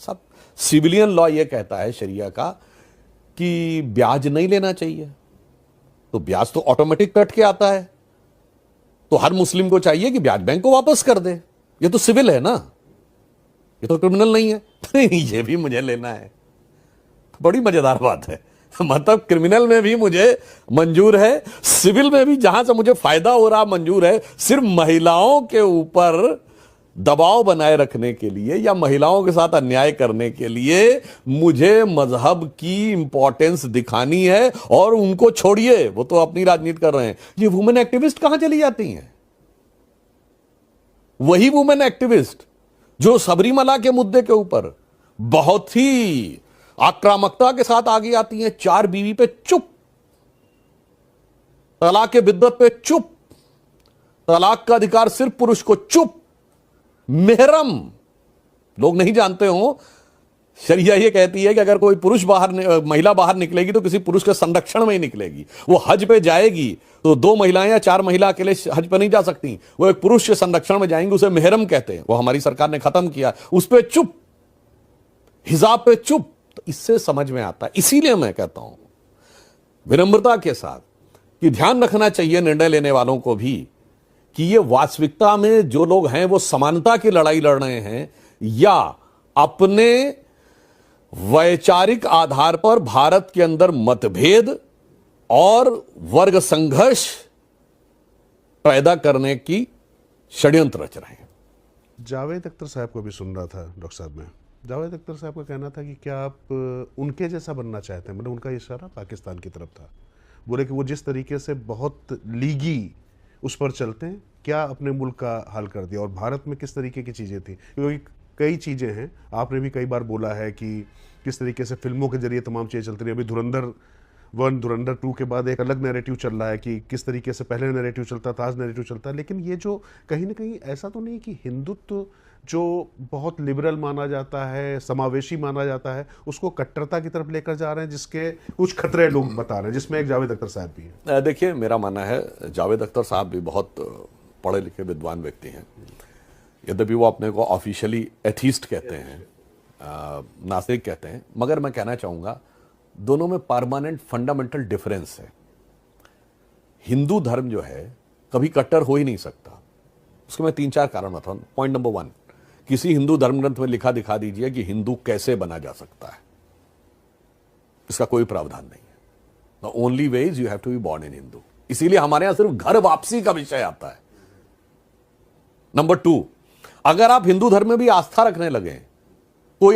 साहब, civilian law ये कहता है शरिया का कि ब्याज नहीं लेना चाहिए, तो ब्याज तो ऑटोमेटिक कट के आता है, तो हर मुस्लिम को चाहिए कि ब्याज बैंक को वापस कर दे। ये तो सिविल है ना, ये तो क्रिमिनल नहीं है। नहीं, ये भी मुझे लेना है। बड़ी मजेदार बात है। मतलब क्रिमिनल में भी मुझे मंजूर है, सिविल में भी जहां से मुझे फायदा हो रहा मंजूर है। सिर्फ महिलाओं के ऊपर दबाव बनाए रखने के लिए या महिलाओं के साथ अन्याय करने के लिए मुझे मजहब की इंपॉर्टेंस दिखानी है। और उनको छोड़िए, वो तो अपनी राजनीति कर रहे हैं। ये वुमेन एक्टिविस्ट कहां चली जाती हैं? वही वुमेन एक्टिविस्ट जो सबरीमला के मुद्दे के ऊपर बहुत ही आक्रामकता के साथ आगे आती हैं। 4 बीवी पे चुप, तलाक के बिद्दत पे चुप, तलाक का अधिकार सिर्फ पुरुष को चुप, मेहरम। लोग नहीं जानते हो, शरिया ये कहती है कि अगर कोई महिला बाहर निकलेगी तो किसी पुरुष के संरक्षण में ही निकलेगी। वो हज पे जाएगी तो 2 महिलाएं या 4 महिला अकेले हज पे नहीं जा सकती, वो एक पुरुष के संरक्षण में जाएंगी। उसे मेहरम कहते हैं, वो हमारी सरकार ने खत्म किया। उस पे चुप, हिजाब पे चुप। तो इससे समझ में आता है। इसीलिए मैं कहता हूं विनम्रता के साथ कि ध्यान रखना चाहिए निर्णय लेने वालों को भी कि ये वास्तविकता में जो लोग हैं वो समानता की लड़ाई लड़ रहे हैं या अपने वैचारिक आधार पर भारत के अंदर मतभेद और वर्ग संघर्ष पैदा करने की षड्यंत्र रच रहे हैं। जावेद अख्तर साहब को भी सुन रहा था डॉक्टर साहब। में जावेद अख्तर साहब का कहना था कि क्या आप उनके जैसा बनना चाहते हैं? मतलब उनका इशारा पाकिस्तान की तरफ था। बोले कि वो जिस तरीके से बहुत लीगी उस पर चलते हैं, क्या अपने मुल्क का हाल कर दिया। और भारत में किस तरीके की चीज़ें थी, क्योंकि कई चीज़ें हैं। आपने भी कई बार बोला है कि किस तरीके से फिल्मों के जरिए तमाम चीज़ें चलती रही। अभी धुरंधर 1, धुरंधर 2 के बाद एक अलग नैरेटिव चल रहा है कि किस तरीके से पहले नैरेटिव चलता था, आज नैरेटिव चलता है। लेकिन ये जो कहीं ना कहीं ऐसा तो नहीं कि हिंदुत्व जो बहुत लिबरल माना जाता है, समावेशी माना जाता है, उसको कट्टरता की तरफ लेकर जा रहे हैं, जिसके कुछ खतरे लोग बता रहे हैं, जिसमें एक जावेद अख्तर साहब भी हैं। देखिए, मेरा मानना है जावेद अख्तर साहब भी बहुत पढ़े लिखे विद्वान व्यक्ति हैं। यद्यपि वो अपने को ऑफिशियली एथीस्ट कहते हैं, नास्तिक कहते हैं, मगर मैं कहना चाहूंगा दोनों में परमानेंट फंडामेंटल डिफरेंस है। हिंदू धर्म जो है कभी कट्टर हो ही नहीं सकता। उसके मैं 3-4 कारण बताऊं। पॉइंट नंबर 1, किसी हिंदू धर्म ग्रंथ में लिखा दिखा दीजिए कि हिंदू कैसे बना जा सकता है। इसका कोई प्रावधान नहीं है। The only way is you have to be born in Hindu. इसीलिए हमारे यहां सिर्फ घर वापसी का विषय आता है। नंबर 2, अगर आप हिंदू धर्म में भी आस्था रखने लगे, कोई